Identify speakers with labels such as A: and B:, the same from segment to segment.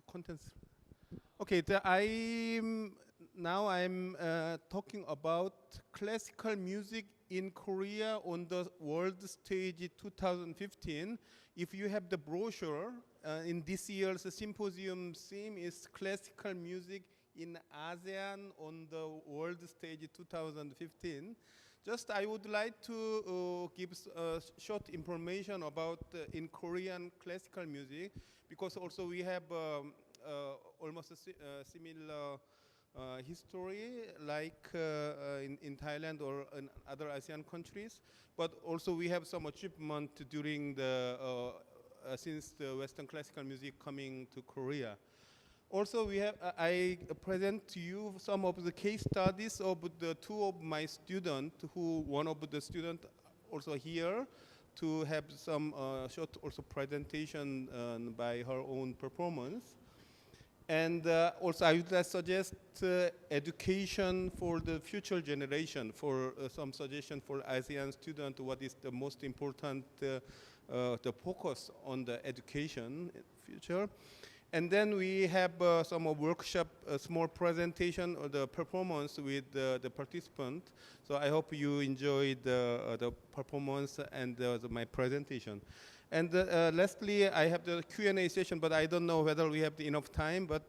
A: contents. Okay, now I'm talking about classical music in Korea on the world stage 2015. If you have the brochure, in this year's symposium theme is classical music in ASEAN on the world stage 2015. Just I would like to give short information about in Korean classical music, because also we have almost a similar history like in Thailand or in other ASEAN countries, but also we have some achievement during the since the Western classical music coming to Korea. Also, we have I present to you some of the case studies of the two of my students, who one of the students also here to have some short also presentation by her own performance. And also I would suggest education for the future generation, for some suggestion for ASEAN students, what is the most important the focus on the education in future. And then we have some workshop, small presentation of the performance with the participant. So I hope you enjoyed the performance and my presentation. And lastly, I have the Q&A session, but I don't know whether we have enough time, but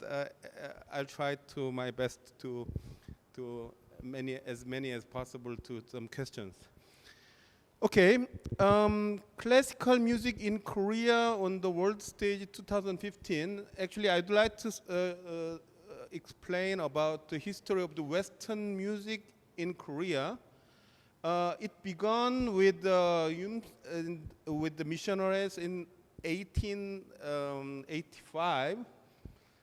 A: I'll try to my best to as many as possible to some questions. Okay, classical music in Korea on the world stage 2015. Actually, I'd like to explain about the history of the Western music in Korea. It began with the missionaries in 1885.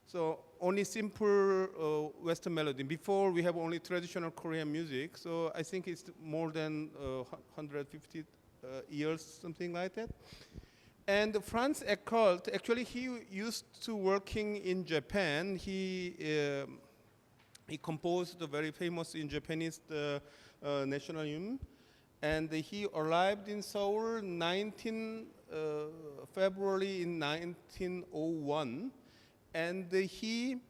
A: So only simple Western melody. Before we have only traditional Korean music. So I think it's more than 150 years, something like that. And Franz Eckert, actually he used to working in Japan. He composed the very famous in Japanese national hymn. And he arrived in Seoul 19 February in 1901. And he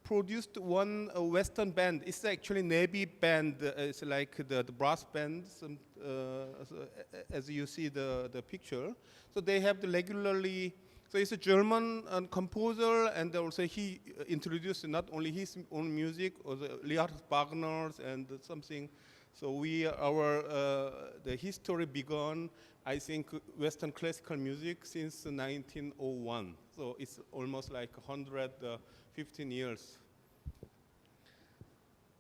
A: produced one Western band. It's actually Navy band. It's like the brass band, as you see the picture. So they have the regularly. So it's a German composer, and also he introduced not only his own music, also Richard Wagner's and something. So the history began, I think, Western classical music since 1901. So it's almost like 115 years.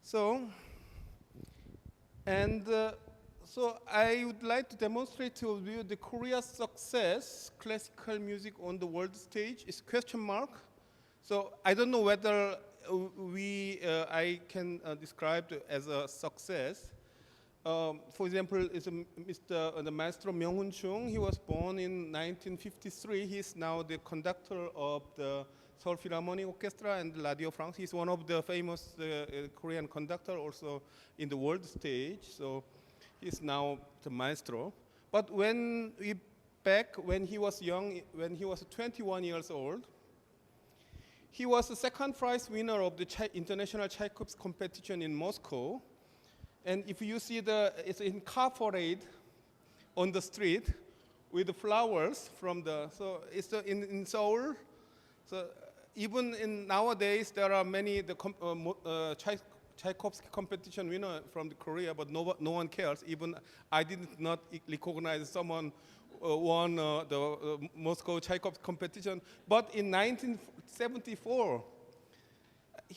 A: So, so I would like to demonstrate to you the Korea's success, classical music on the world stage is question mark. So I don't know whether I can describe it as a success. For example, the Maestro Myung-Hoon Chung. He was born in 1953. He's now the conductor of the Seoul Philharmonic Orchestra and Radio France. He's one of the famous Korean conductor also in the world stage. So he's now the maestro. But when he was young, when he was 21 years old, he was the second prize winner of the International Tchaikovsky competition in Moscow. And if you see it's in car parade on the street with the flowers from so it's in Seoul. So even in nowadays, there are many Tchaikovsky competition winner from Korea, but no one cares. Even I did not recognize someone won the Moscow Tchaikovsky competition. But in 1974,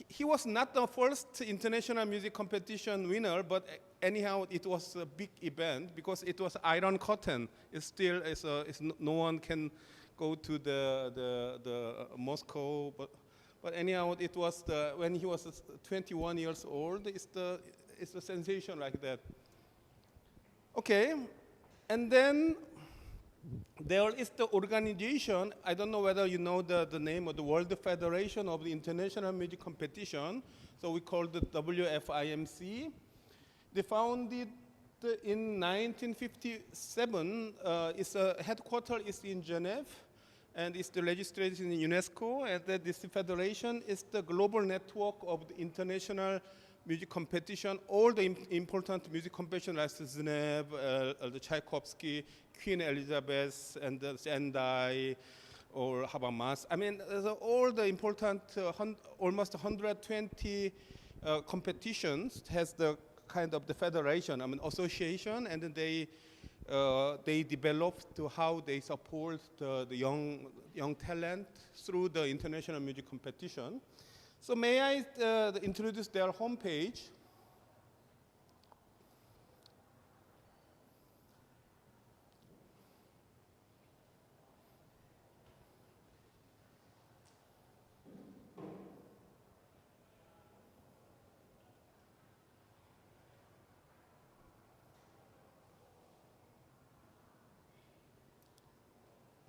A: he was not the first international music competition winner, but anyhow, it was a big event because it was Iron Curtain. It's still, no one can go to the Moscow, but anyhow, it was when he was 21 years old. It's a sensation like that. Okay, and then there is the organization. I don't know whether you know the name of the World Federation of the International Music Competition. So we call it WFIMC. They founded in 1957. Its headquarters is in Geneva. and it's the legislated in UNESCO, and that this federation is the global network of the international music competition, all the important music competition like Znev, the Tchaikovsky, Queen Elizabeth, and the Sendai, or Habermas. I mean, all the important, almost 120 competitions has the kind of the federation, I mean, association, and then they developed to how they support the young talent through the international music competition. So may I introduce their homepage?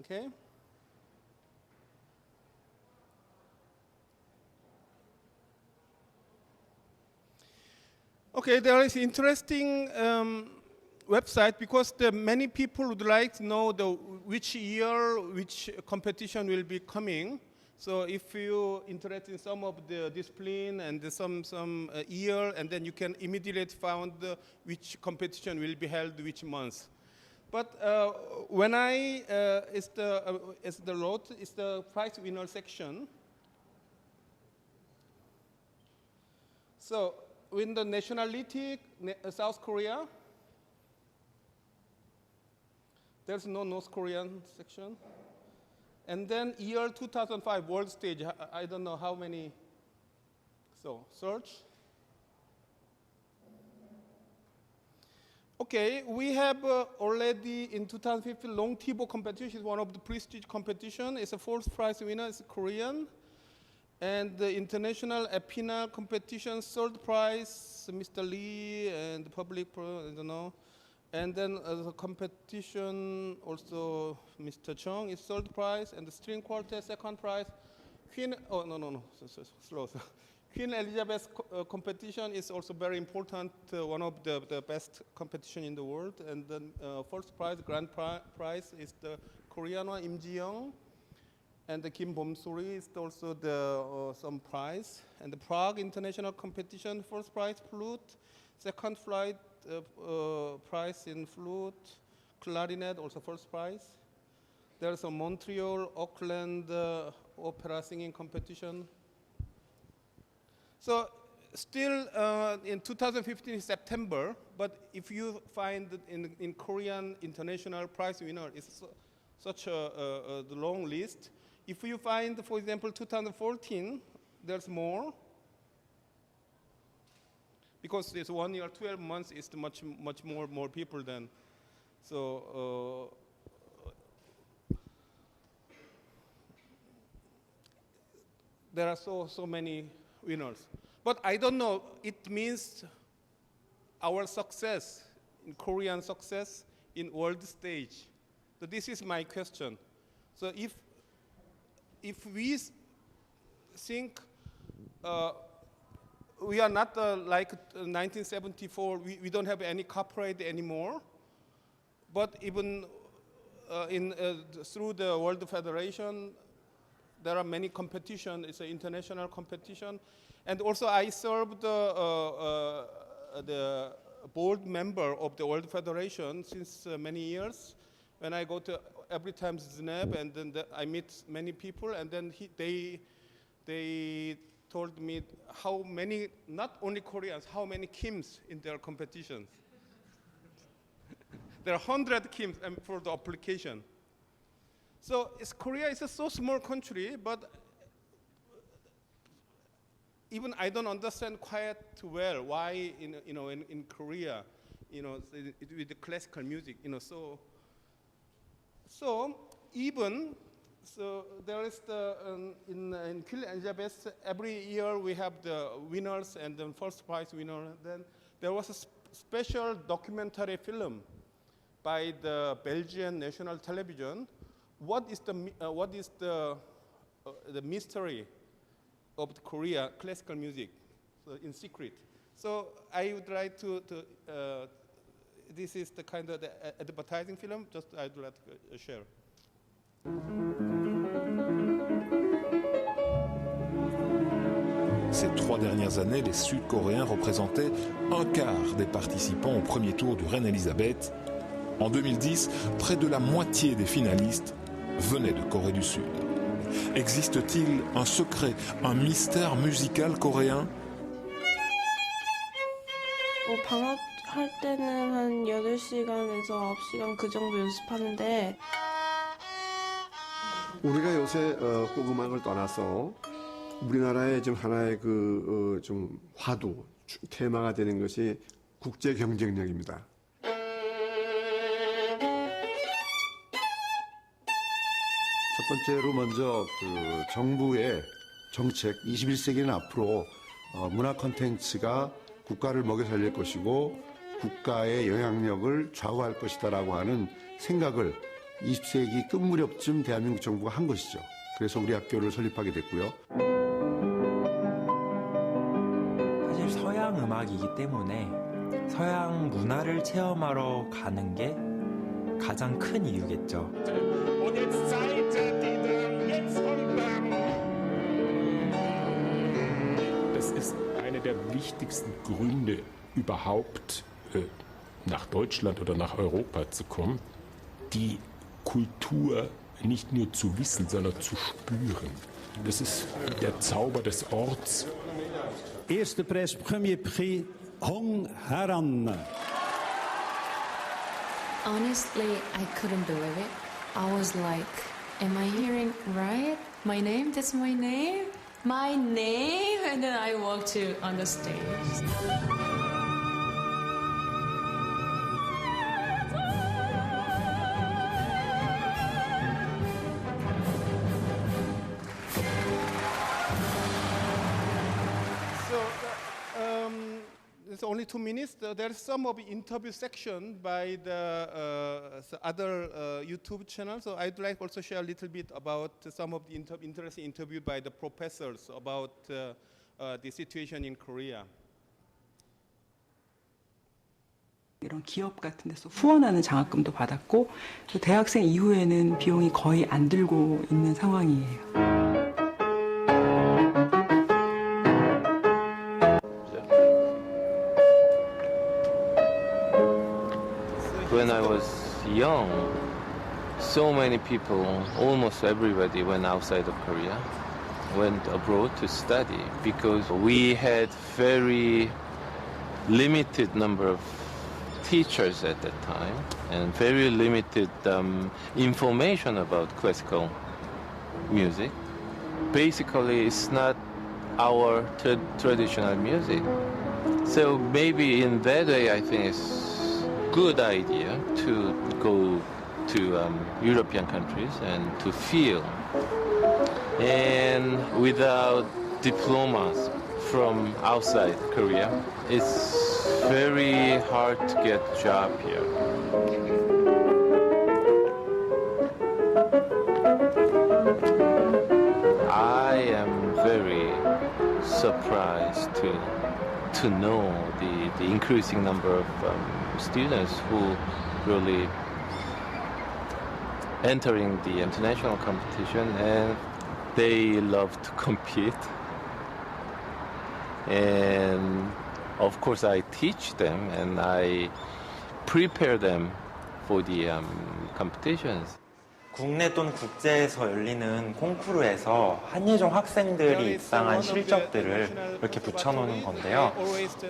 A: Okay. Okay, there is interesting website because many people would like to know which year, which competition will be coming. So if you interested in some of the discipline and some year, and then you can immediately find which competition will be held which month. But when it's the prize winner section. So in the nationality, South Korea, there's no North Korean section. And then year 2005 world stage, I don't know how many. So search. Okay, we have already in 2015 Long Tibo competition, one of the prestige competition. It's a fourth prize winner, it's Korean. And the international Epina competition, third prize, Mr. Lee and the public, I don't know. And then the competition, also Mr. Chung is third prize, and the string quartet, second prize. Queen, oh, no, slow. Queen Elizabeth competition is also very important, one of the best competition in the world. And then first prize, grand prize is the Korean one, Im Ji-young. And the Kim Bom-suri is also some prize. And the Prague International Competition, first prize, flute. Second prize in flute. Clarinet, also first prize. There's a Montreal, Auckland opera singing competition. So still in 2015 September, but if you find in Korean international prize winner, it's such a long list. If you find, for example, 2014, there's more. Because this 1 year, 12 months is much more people than. So there are so many winners. But I don't know, it means our success, in Korean success, in world stage. So this is my question. So if we think we are not like 1974, we don't have any copyright anymore, but even through the World Federation, there are many competition. It's an international competition. And also I served the board member of the World Federation since many years. When I go to every time Zneb, and then I meet many people, and then they told me how many, not only Koreans, how many Kims in their competitions. There are 100 Kims for the application. So Korea is a so small country, but even I don't understand quite well why in Korea, with the classical music, so even there is in Queen Elizabeth, every year we have the winners and the first prize winner. Then there was a special documentary film by the Belgian national television. What is the mystery of the Korea classical music, so in secret? So I would like to this is the kind of the advertising film. Just I'd like to share.
B: Ces 3 dernières années, les Sud-Coréens représentaient un quart des participants au premier tour du Reine-Elisabeth. En 2010, près de la moitié des finalistes venaient de Corée du Sud. Existe-t-il un secret, un mystère musical coréen?
C: 방학할 때는 한 8시간에서 9시간 그 정도 연습하는데
D: 우리가 요새 국음악을 떠나서 우리나라의 좀 하나의 좀 화두, 테마가 되는 것이 국제 경쟁력입니다. 첫 번째로 먼저 정부의 정책, 21세기는 앞으로 문화 콘텐츠가 국가를 먹여 살릴 것이고 국가의 영향력을 좌우할 것이다라고 하는 생각을 20세기 끝무렵쯤 대한민국 정부가 한 것이죠. 그래서 우리 학교를 설립하게 됐고요.
E: 사실 서양 음악이기 때문에 서양 문화를 체험하러 가는 게 가장 큰 이유겠죠.
F: Das ist einer der wichtigsten Gründe, überhaupt nach Deutschland oder nach Europa zu kommen, die Kultur nicht nur zu wissen, sondern zu spüren. Das ist der Zauber des Orts.
G: Erster Preis, Premier Prix, Hong Haran.
H: Honestly, I couldn't believe it. I was like, am I hearing right? My name? That's my name? My name? And then I walked on the stage.
A: It's only 2 minutes. There's some of the interview section by the other YouTube channels. So I'd like also share a little bit about some of the interesting interview by the professors about the situation in Korea.
I: 이런 기업 같은 데서 후원하는 장학금도 받았고 또 대학생 이후에는 비용이 거의 안 들고 있는 상황이에요.
J: When I was young, so many people, almost everybody went outside of Korea, went abroad to study because we had very limited number of teachers at that time and very limited information about classical music. Basically, it's not our traditional music. So maybe in that way, I think it's good idea to go to European countries and to feel. And without diplomas from outside Korea, it's very hard to get a job here. I am very surprised to know the increasing number of students who really entering the international competition, and they love to compete. And of course I teach them and I prepare them for the competitions.
E: 국내 또는 국제에서 열리는 콩쿠르에서 한예종 학생들이 입상한 실적들을 이렇게 붙여놓는 건데요.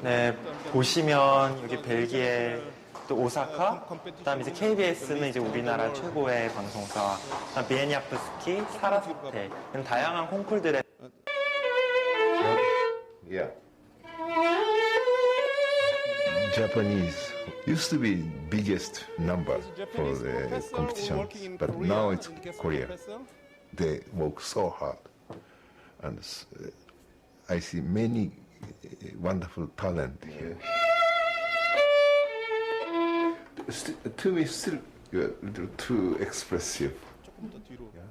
E: 네, 보시면 여기 벨기에 또 오사카, 그다음에 이제 KBS는 이제 우리나라 최고의 방송사, 그다음 비에니아프스키, 사라스테 이런 다양한 콩쿨들의
K: Yeah. Japanese used to be biggest number for the competitions, but now it's Korea. They work so hard, and I see many wonderful talent here. To me, still a little too expressive.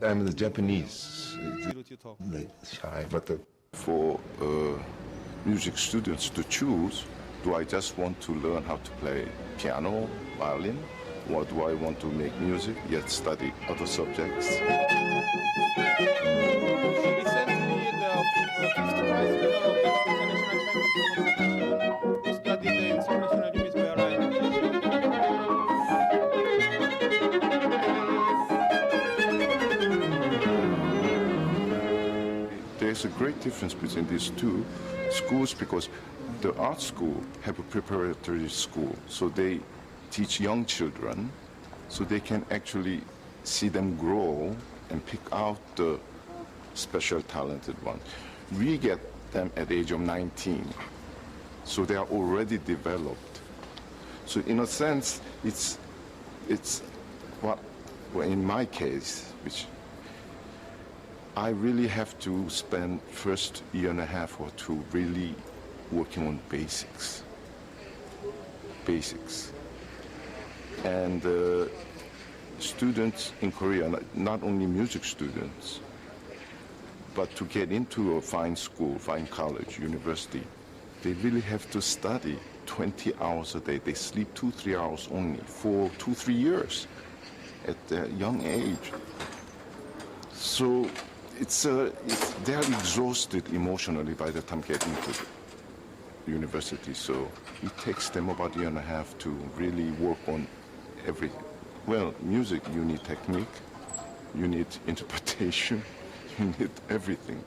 K: I'm the Japanese, like shy, but
L: for music students to choose, do I just want to learn how to play piano, violin, or do I want to make music yet study other subjects?
A: Recently, the 50th prize winner of
L: there's a great difference between these two schools because the art school have a preparatory school, so they teach young children so they can actually see them grow and pick out the special talented ones. We get them at the age of 19, so they are already developed. So in a sense, it's what, well, in my case, which I really have to spend first year and a half or two really working on basics. And students in Korea, not only music students, but to get into a fine school, fine college, university, they really have to study 20 hours a day. They sleep 2-3 hours only for 2-3 years at a young age. So they're exhausted emotionally by the time getting to the university. So it takes them about a year and a half to really work on everything. Well, music, you need technique, you need interpretation, you need everything.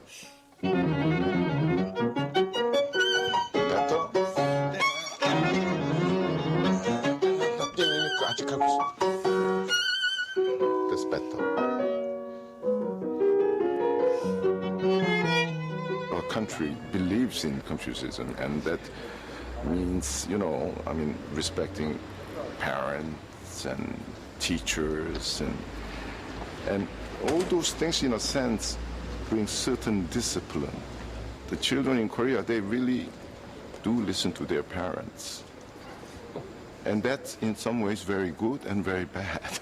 K: That's better.
L: Our country believes in Confucianism, and that means, respecting parents and teachers and all those things, in a sense, bring certain discipline. The children in Korea, they really do listen to their parents. And that's in some ways very good and very bad.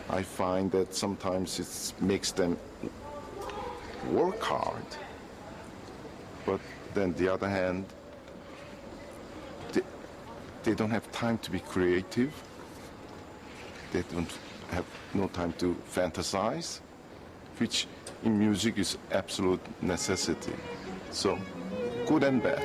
L: I find that sometimes it makes them work hard, but then the other hand, they don't have time to be creative. They don't have no time to fantasize, which in music is absolute necessity. So, good and bad.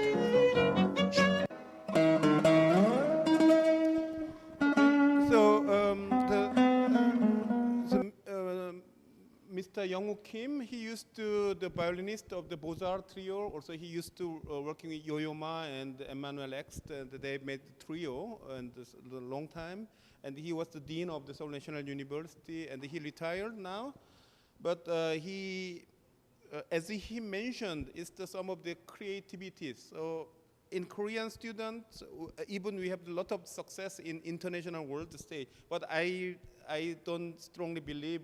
A: Mr. Sngkn Kim, he used to the violinist of the Beaux-Arts trio. Also, he used to working with Yo-Yo Ma and Emmanuel X. And they made the trio and a long time. And he was the dean of the Seoul National University, and he retired now. But he, as he mentioned, is some of the creativity. So in Korean students, even we have a lot of success in international world stage. But I don't strongly believe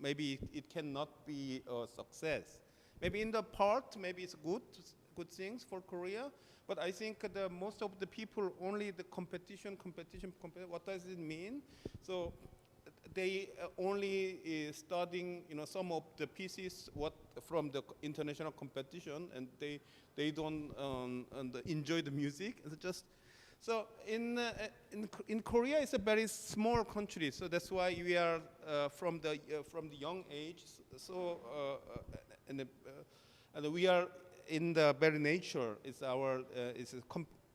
A: maybe it cannot be a success. Maybe in the part, maybe it's good things for Korea. But I think most of the people only the competition. What does it mean? So they only studying, some of the pieces from the international competition, and they don't enjoy the music. It's just so in Korea, it's a very small country, so that's why we are from the young age. So and we are in the very nature. It's our it's a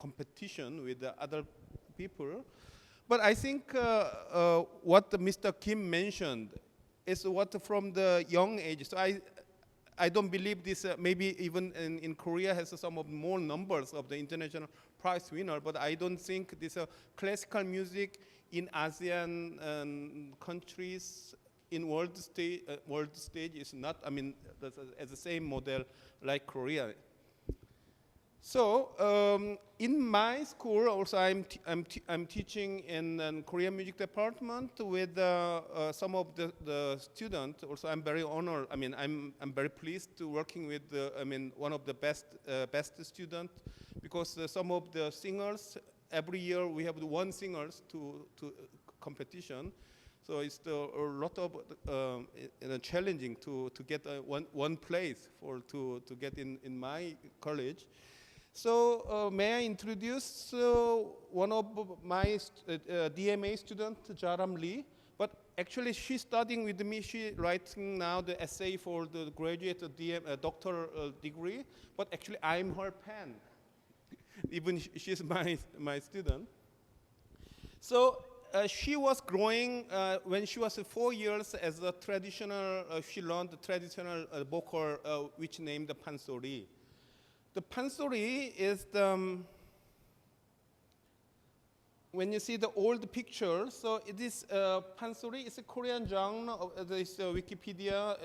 A: competition with the other people. But I think what Mr. Kim mentioned is what from the young age. So I don't believe this. Maybe even in Korea has some of more numbers of the international prize winner. But I don't think this classical music in ASEAN countries in world stage is not. I mean, as the same model like Korea. So in my school also I'm teaching in Korean music department with some of the students. Also I'm very honored. I mean I'm very pleased to working with one of the best student, because some of the singers every year we have one singers to competition. So it's a lot of challenging to get one place to get in my college. So may I introduce one of my DMA student, Jaram Lee. But actually she's studying with me. She's writing now the essay for the graduate doctoral degree. But actually I'm her pen. Even she's my student. So she was growing when she was 4 years as a traditional, she learned the traditional vocal which named the pansori. The pansori is the, when you see the old picture, so it is pansori is a Korean genre of this Wikipedia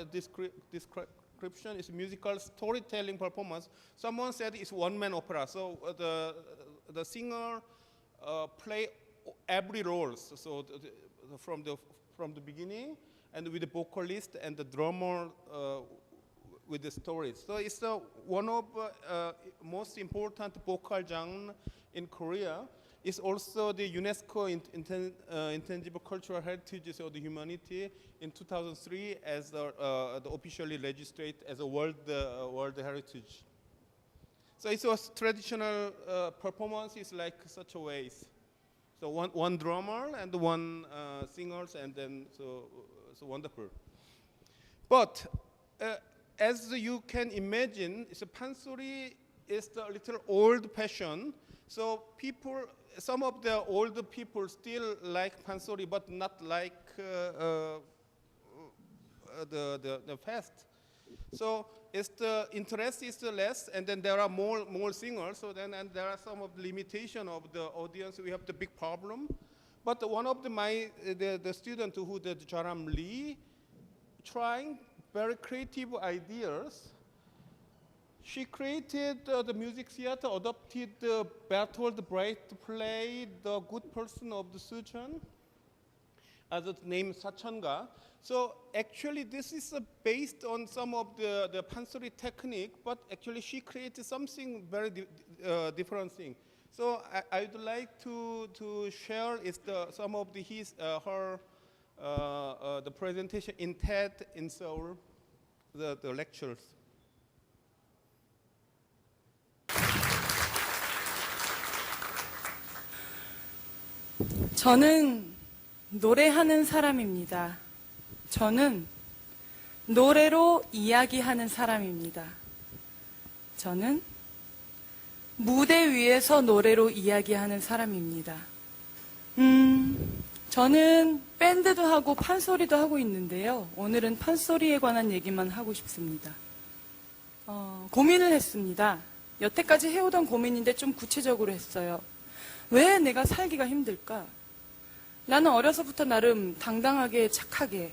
A: description is musical storytelling performance. Someone said it's one-man opera, so the singer play every role. So from the beginning, and with the vocalist and the drummer with the stories. So it's one of most important vocal genre in Korea. It's also the UNESCO Intangible Cultural Heritage of the Humanity in 2003 as the officially registered as a World Heritage. So it was traditional performance is like such a ways. So one drummer and one singers, and then so wonderful. But as you can imagine, pansori is the little old-fashioned. So some of the older people still like pansori, but not like the past. So the interest is less, and then there are more singers. So then, and there are some of the limitation of the audience. We have the big problem. But one of the student who did Jaram Lee, trying very creative ideas. She created the music theater, adopted the Bertolt Brecht play, The Good Person of the Sucheon, as its name Sachanga. So actually this is based on some of the pansori technique, but actually she created something very different thing. So I would like to share some of the presentation in TED in Seoul, the lectures.
I: 저는 노래하는 사람입니다. 저는 노래로 이야기하는 사람입니다. 저는 무대 위에서 노래로 이야기하는 사람입니다. 저는 밴드도 하고 판소리도 하고 있는데요. 오늘은 판소리에 관한 얘기만 하고 싶습니다. 고민을 했습니다. 여태까지 해오던 고민인데 좀 구체적으로 했어요. 왜 내가 살기가 힘들까? 나는 어려서부터 나름 당당하게 착하게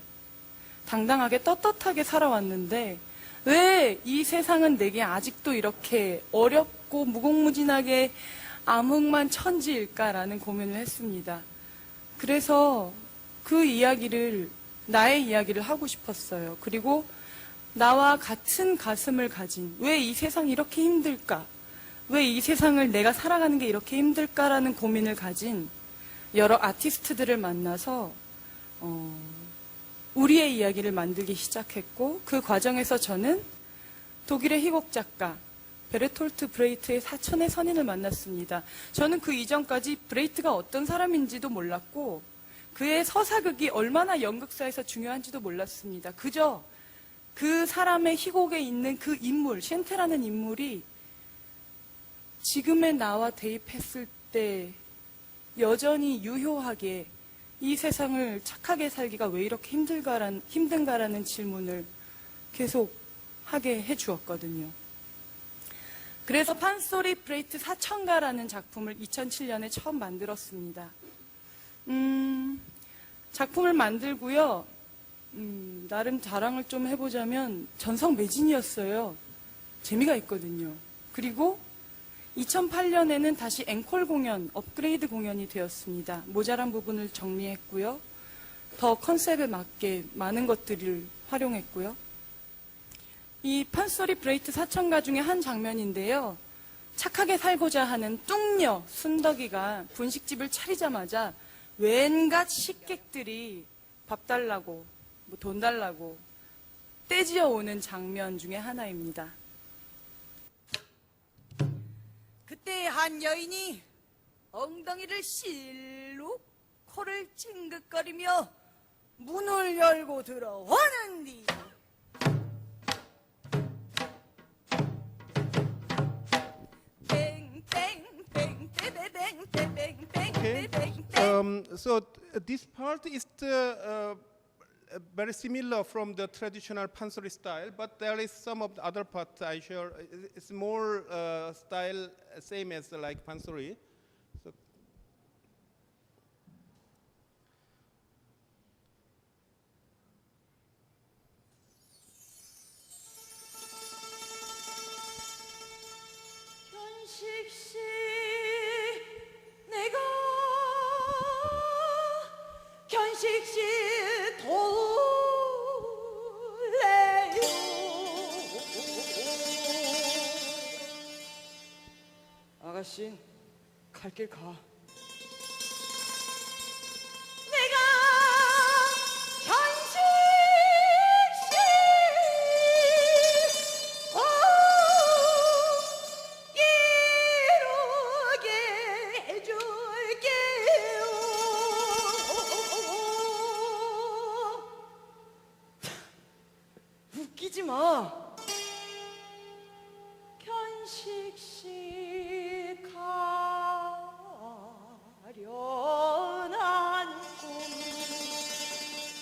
I: 당당하게 떳떳하게 살아왔는데 왜 이 세상은 내게 아직도 이렇게 어렵고 무궁무진하게 암흑만 천지일까라는 고민을 했습니다. 그래서 그 이야기를, 나의 이야기를 하고 싶었어요. 그리고 나와 같은 가슴을 가진, 왜 이 세상이 이렇게 힘들까? 왜 이 세상을 내가 살아가는 게 이렇게 힘들까라는 고민을 가진 여러 아티스트들을 만나서 우리의 이야기를 만들기 시작했고, 그 과정에서 저는 독일의 희곡 작가 베르톨트 브레이트의 사촌의 선인을 만났습니다. 저는 그 이전까지 브레이트가 어떤 사람인지도 몰랐고 그의 서사극이 얼마나 연극사에서 중요한지도 몰랐습니다. 그저 그 사람의 희곡에 있는 그 인물, 셴테라는 인물이 지금의 나와 대입했을 때 여전히 유효하게 이 세상을 착하게 살기가 왜 이렇게 힘든가라는 질문을 계속 하게 해주었거든요. 그래서 판소리 브레이트 사천가라는 작품을 2007년에 처음 만들었습니다. 작품을 만들고요. 나름 자랑을 좀 해보자면 전성매진이었어요. 재미가 있거든요. 그리고 2008년에는 다시 앵콜 공연, 업그레이드 공연이 되었습니다. 모자란 부분을 정리했고요. 더 컨셉에 맞게 많은 것들을 활용했고요. 이 판소리 브레이트 사천가 중에 한 장면인데요. 착하게 살고자 하는 뚱녀 순덕이가 분식집을 차리자마자 웬갓 식객들이 밥 달라고, 돈 달라고 떼지어 오는 장면 중에 하나입니다.
M: 그때 한 여인이 엉덩이를 실룩 코를 찡긋거리며 문을 열고 들어오는디
A: this part is the, very similar from the traditional pansori style, but there is some of the other parts I share. It's more style same as like pansori. So
M: 현식씨 내가 현식씨 돌래요 아가씨 갈 길 가 내가 현식씨 이루게 해줄게요 웃기지 마 견식씨 가련한 꿈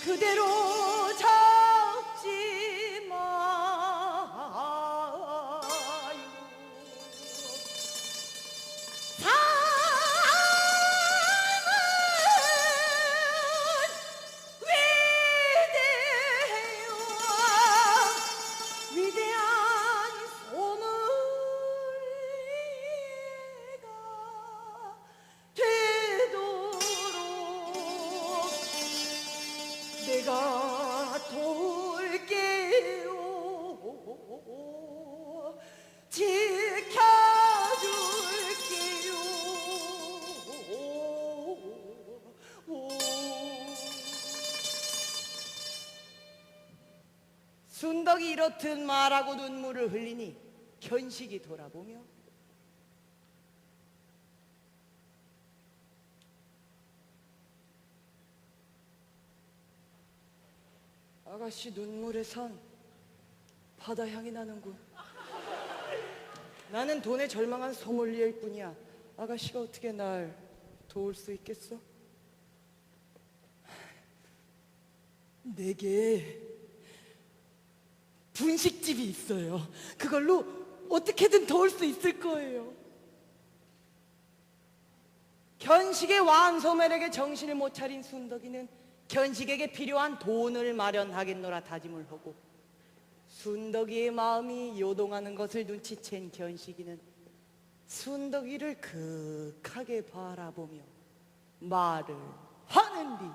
M: 그대로 잡지 마요 사랑은 위대해요 위대한 소문리가 되도록 내가 돌게요 지켜줄게요 순덕이 이렇듯 말하고 눈물을 흘리니 견식이 돌아보며 아가씨 눈물의 산 바다 향이 나는군 나는 돈에 절망한 소믈리에일 뿐이야 아가씨가 어떻게 날 도울 수 있겠어? 내게 분식집이 있어요. 그걸로 어떻게든 도울 수 있을 거예요. 견식의 왕소멸에게 정신을 못 차린 순덕이는 견식에게 필요한 돈을 마련하겠노라 다짐을 하고 순덕이의 마음이 요동하는 것을 눈치챈 견식이는 순덕이를 극하게 바라보며 말을 하는디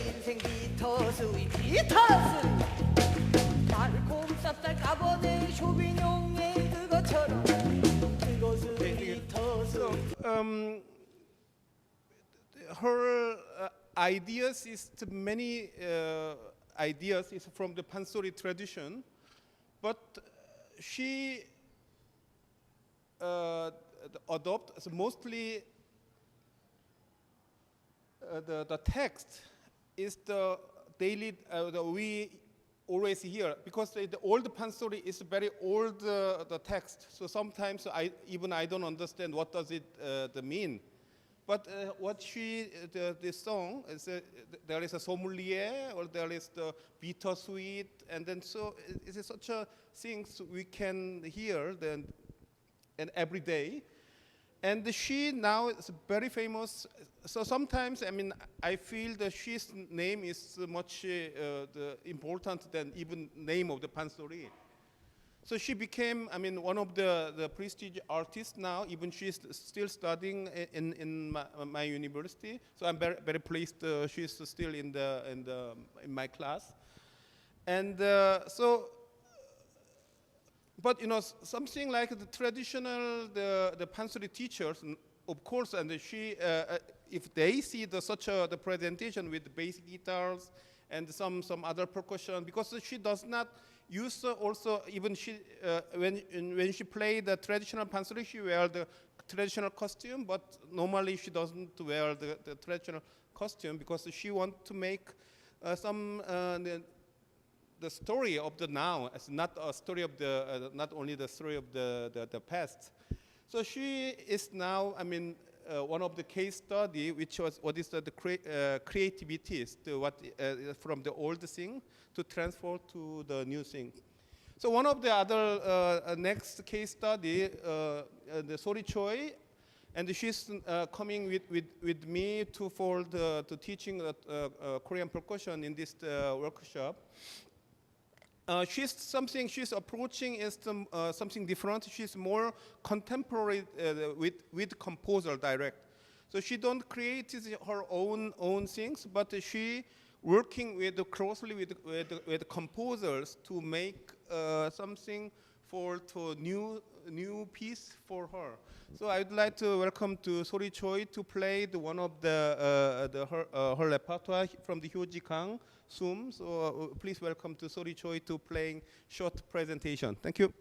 M: 인생 비터스위 비터스 달콤 쌉쌀 까버네 쇼비뇽의 그것처럼 그것은 비터스
A: her ideas is many ideas is from the pansori tradition, but she adopts mostly the text is the daily we always hear because the old pansori is very old the text, so sometimes I don't understand what does it mean. But what the song is, there is a sommelier or there is the bittersweet, and then so it is such a things we can hear then and every day. And she now is very famous. So sometimes I feel that she's name is much important than even name of the pansori. So she became, one of the prestige artists now. Even she's still studying in my university. So I'm very pleased she's still in my class. And but something like the traditional the pansori teachers, of course, and she if they see the presentation with bass guitars and some other percussion, because she does not use also even she when she play the traditional pansori, she wear the traditional costume, but normally she doesn't wear the traditional costume because she wants to make some the story of the now. It's not a story of the not only the story of the past. So she is now, I mean, one of the case study, which was what is the creativity, from the old thing to transfer to the new thing. So one of the other next case study, the Sori Choi, and she's coming with me to teaching Korean percussion in this workshop. She's approaching is something different. She's more contemporary with composer direct. So she don't create her own things, but she working closely with composers to make something to new piece for her. So I would like to welcome to Sori Choi to play one of her repertoire from the Hyoji Kang Sum. So please welcome to Sori Choi to playing short presentation. Thank you.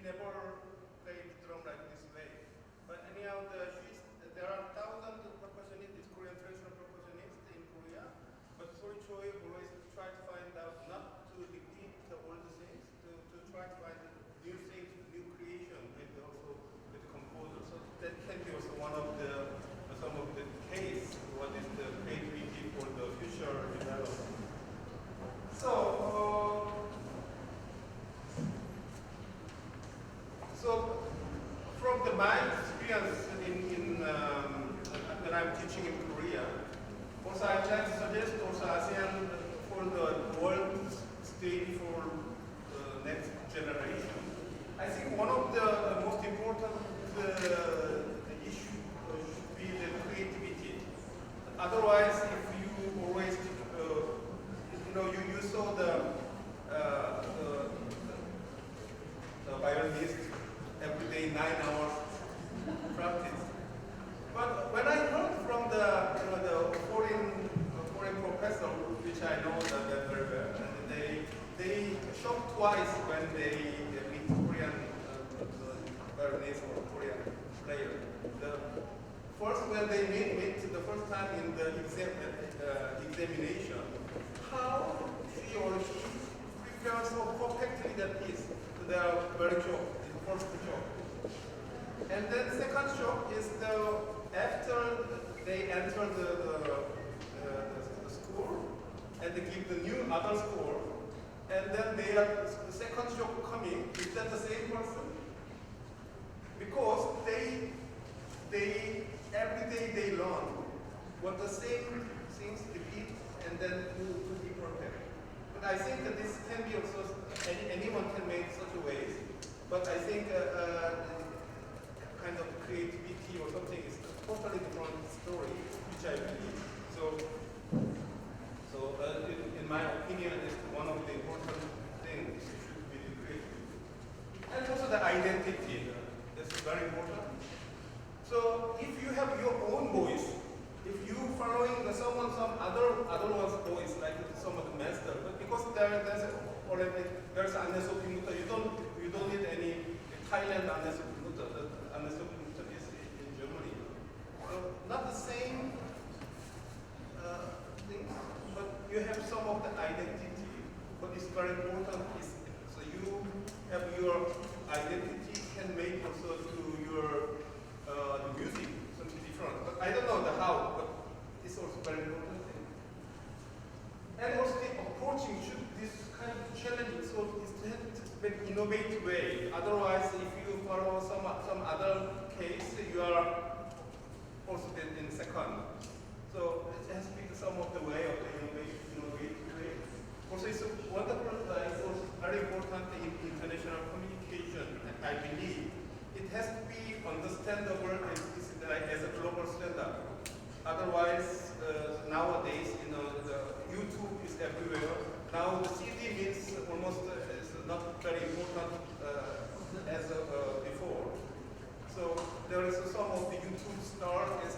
A: never played drum like this way. But anyhow, there are thousands of percussionists, Korean traditional percussionists in Korea. But Sori Choi always try to find out not to repeat the old things, to try to find new things, new creation with the composer. So that can be also one of the some of the case. What is the creativity for the future development? So from my experience when I'm teaching in Korea, also I'd like to suggest also ASEAN for the world stage for the next generation. I think one of the most important issue should be the creativity. Otherwise, if you always, you saw the violinist every day 9 hours practice. But when I heard from the foreign professor, which I know that very well, and they shocked twice when they meet Korean violinist or Korean player. First, when they meet the first time in the examination, how she or he prepares so perfectly that piece. So they are very shocked. First shock. And then second shock is after they enter the school and they give the new other score, and then the second shock coming, is that the same person? Because they every day they learn what the same things repeat and then to be perfect. But I think that this can be also, anyone can make such a ways. But I think kind of creativity or something is a totally different story, which I believe. So in my opinion, it's one of the important things should be the creativity. And also the identity. That's very important. So if you have your own voice, if you following some other one's voice, like some of the master, but because there's Anneso Pimuta, you don't need any Thailand Anneso Pimuta. The Anneso Pimuta is in Germany. So not the same things, but you have some of the identity. What is very important is so you have your identity can make also to your the music something different. But I don't know the how, but it's also very important thing. And also the approaching should this kind of challenge so is to have an innovative way. Otherwise, if you follow some other case, you are also in second. So it has to be some of the way of the innovative way. Also, it's wonderful. It's also very important in international communication. I believe it has to be understandable as a global standard. Otherwise, nowadays, the YouTube is everywhere. Now the CD means almost is not very important as before. So there is some of the YouTube stars is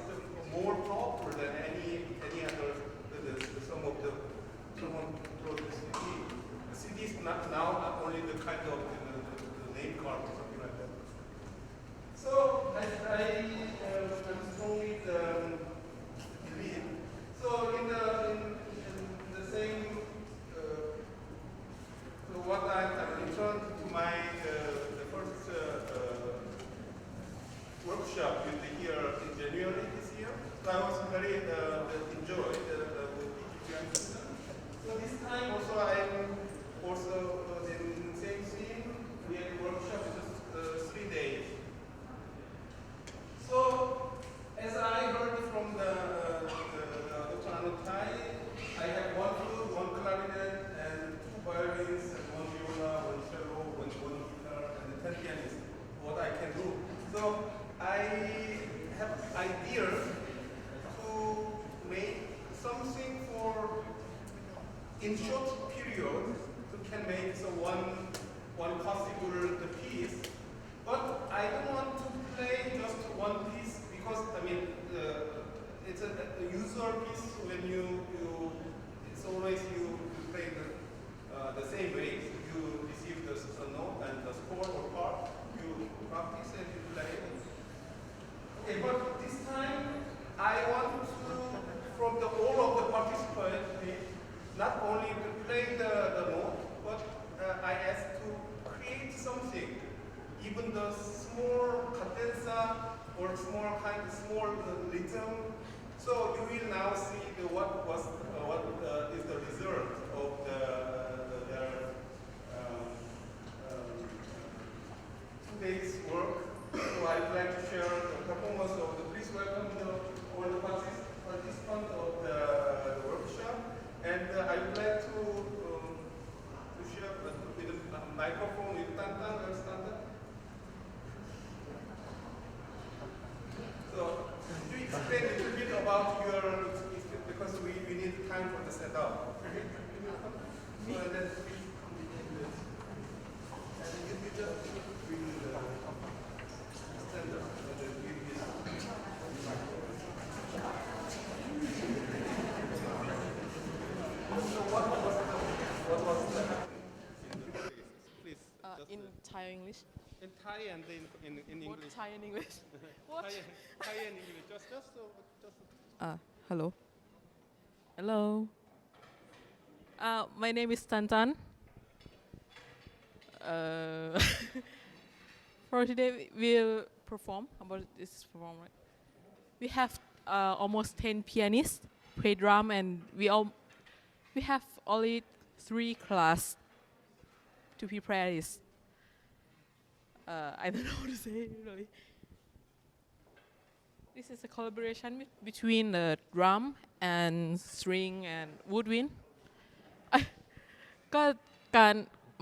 A: more powerful than any other. Someone wrote the CD. The CD is not now only the kind of the name card or something like that. So I'm strongly believe. So in the same, so what I returned to my the first workshop here in January this year. So I was very enjoyed with EGP. So this time also I'm also in the same scene. We had a workshop just 3 days. So as I heard from the Dr. Anutai, I have one flute, one clarinet, and 2 violins, and 1 viola, 1 cello, 1 guitar, and 10 pianists. What I can do. So I have ideas to make something for in short period to can make so one possible piece. But I don't want to play just one piece because I mean it's a usual piece when it's always you play the same way. You receive the note and the score or part. rhythm. So you will now see what is the result of their 2 days work. So I'd like to share the performance of please welcome all the participants of the workshop. And I would like to share with a microphone with Tantan. Where's Tantan? So could you explain a little bit about your, because we need time for the setup. Okay? So and then we continue this. And you just bring the stand up and then give this microphone. So what was the please
N: in Thai English.
A: in Thai and in English.
N: What Thai and English? What?
A: Thai and English. Just.
N: Hello. Hello. My name is Tantan. For today, we'll perform about this perform. Right? We have almost 10 pianists play drum, and we have only 3 classes to prepare this. I don't know what to say really. This is a collaboration between the drum and string and woodwind. ก็การ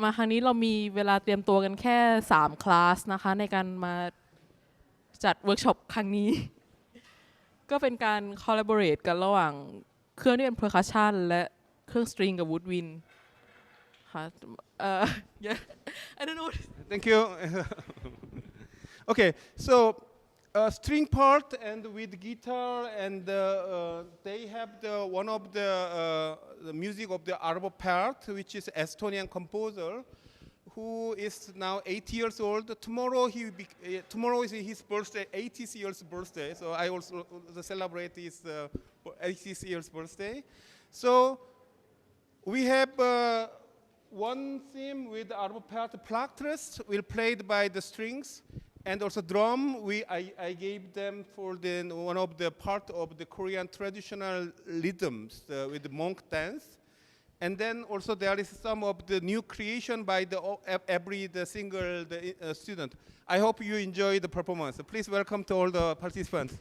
N: มาครั้งนี้เรามีเวลาเตรียมตัวกันแค่3คลาสนะคะในการมาจัดเวิร์กช็อปครั้งนี้ ก็เป็นการ collaborate กันระหว่างเครื่องที่เป็น percussion และเครื่องสตริงกับ woodwind ค่ะ yeah I don't know
A: Thank you. Okay, so string part and with guitar, and they have one of the music of the Arvo part, which is Estonian composer, who is now 80 years old. Tomorrow tomorrow is his birthday, 80th year's birthday. So I also celebrate his 80th year's birthday. So we have one theme with Arvo part, Plaktrest, will played by the strings, and also drum. I gave them for one of the part of the Korean traditional rhythms with the monk dance, and then also there is some of the new creation by the single student. I hope you enjoy the performance. So please welcome to all the participants.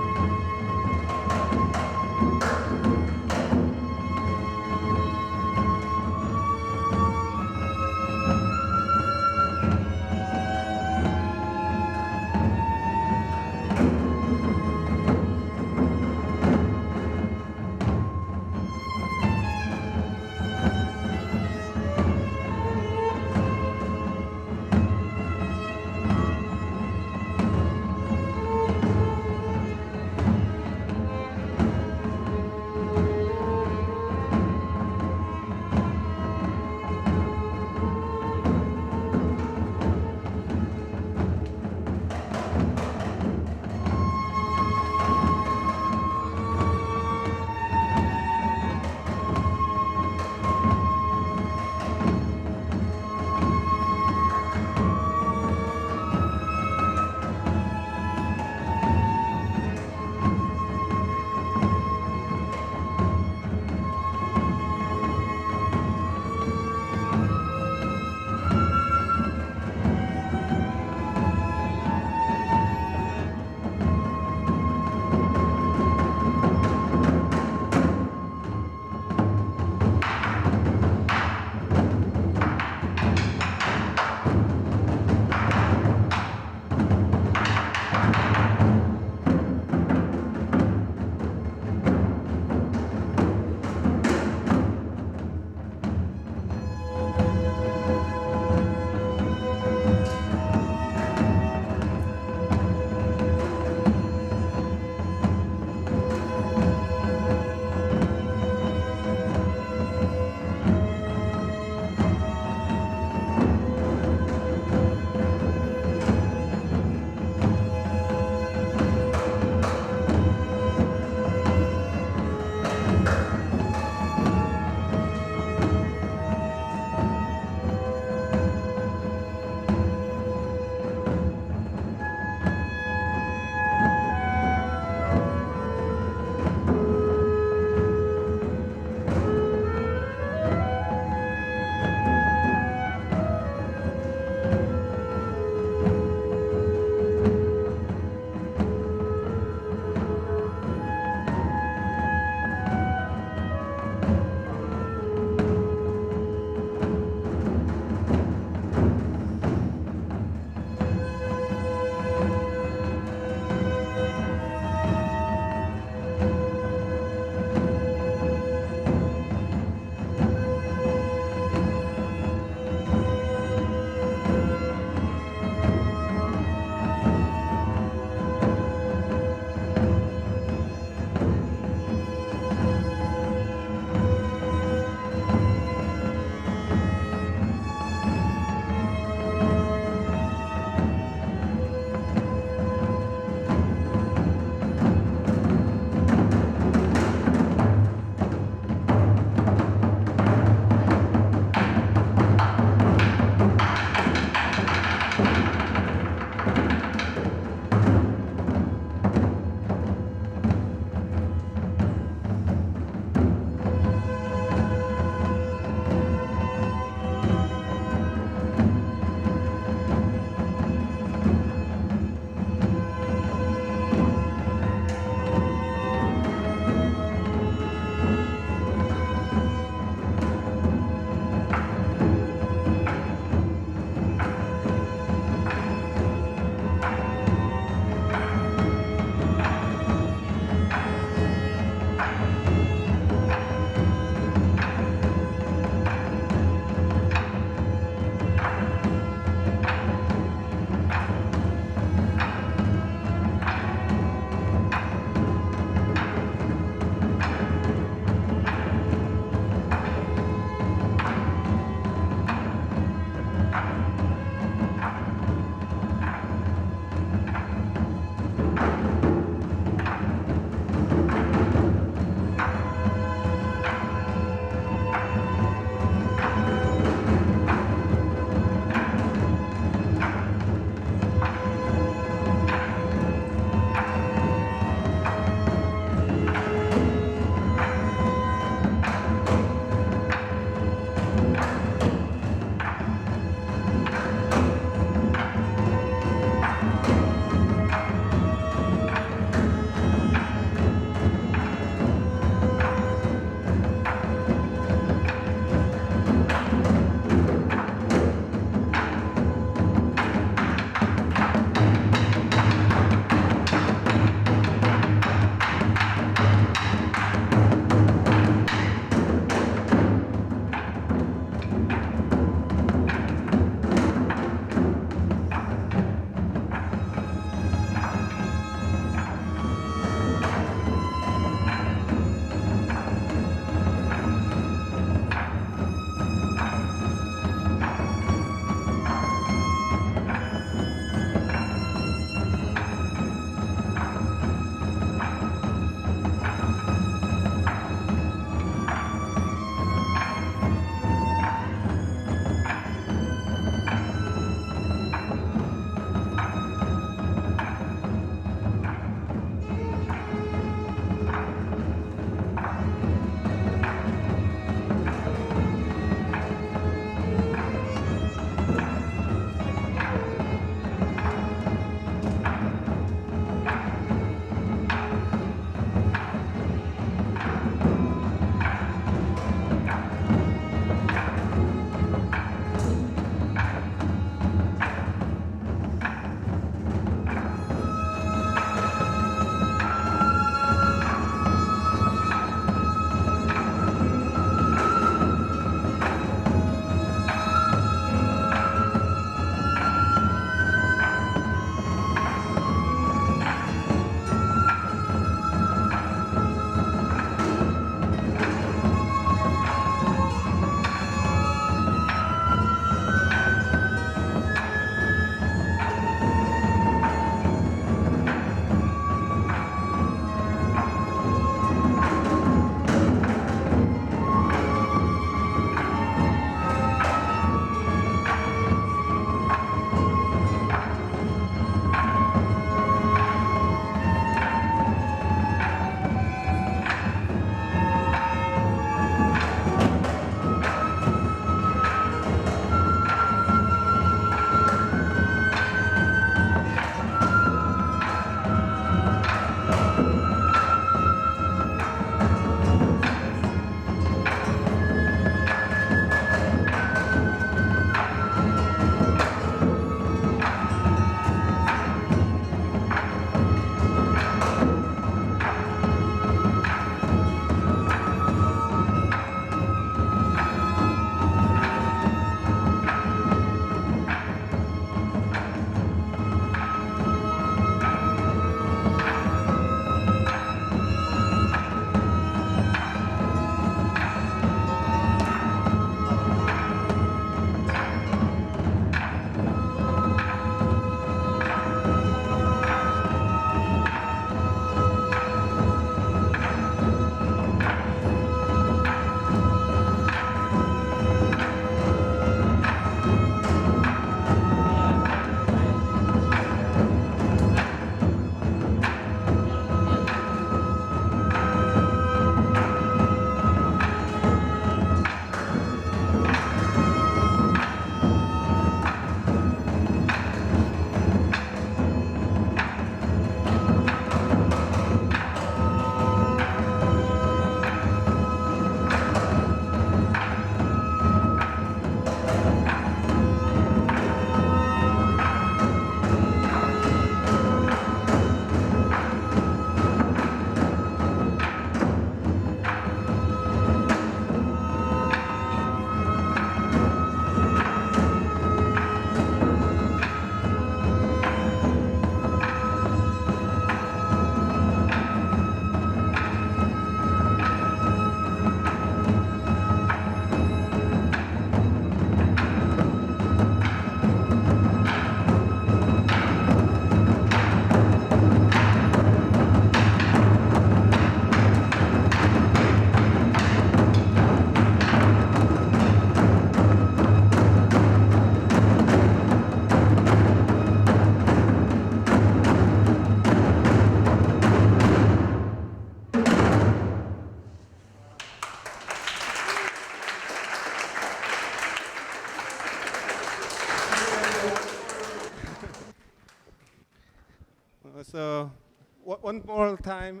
A: one more time.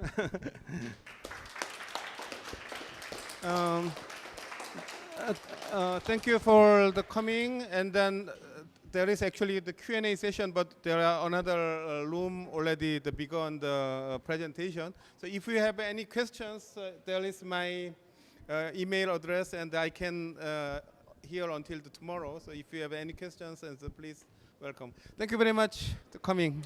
A: Thank you for the coming, and then there is actually the Q&A session, but there are another room already begun the presentation. So if you have any questions, there is my email address, and I can here until tomorrow. So if you have any questions, please welcome. Thank you very much for coming.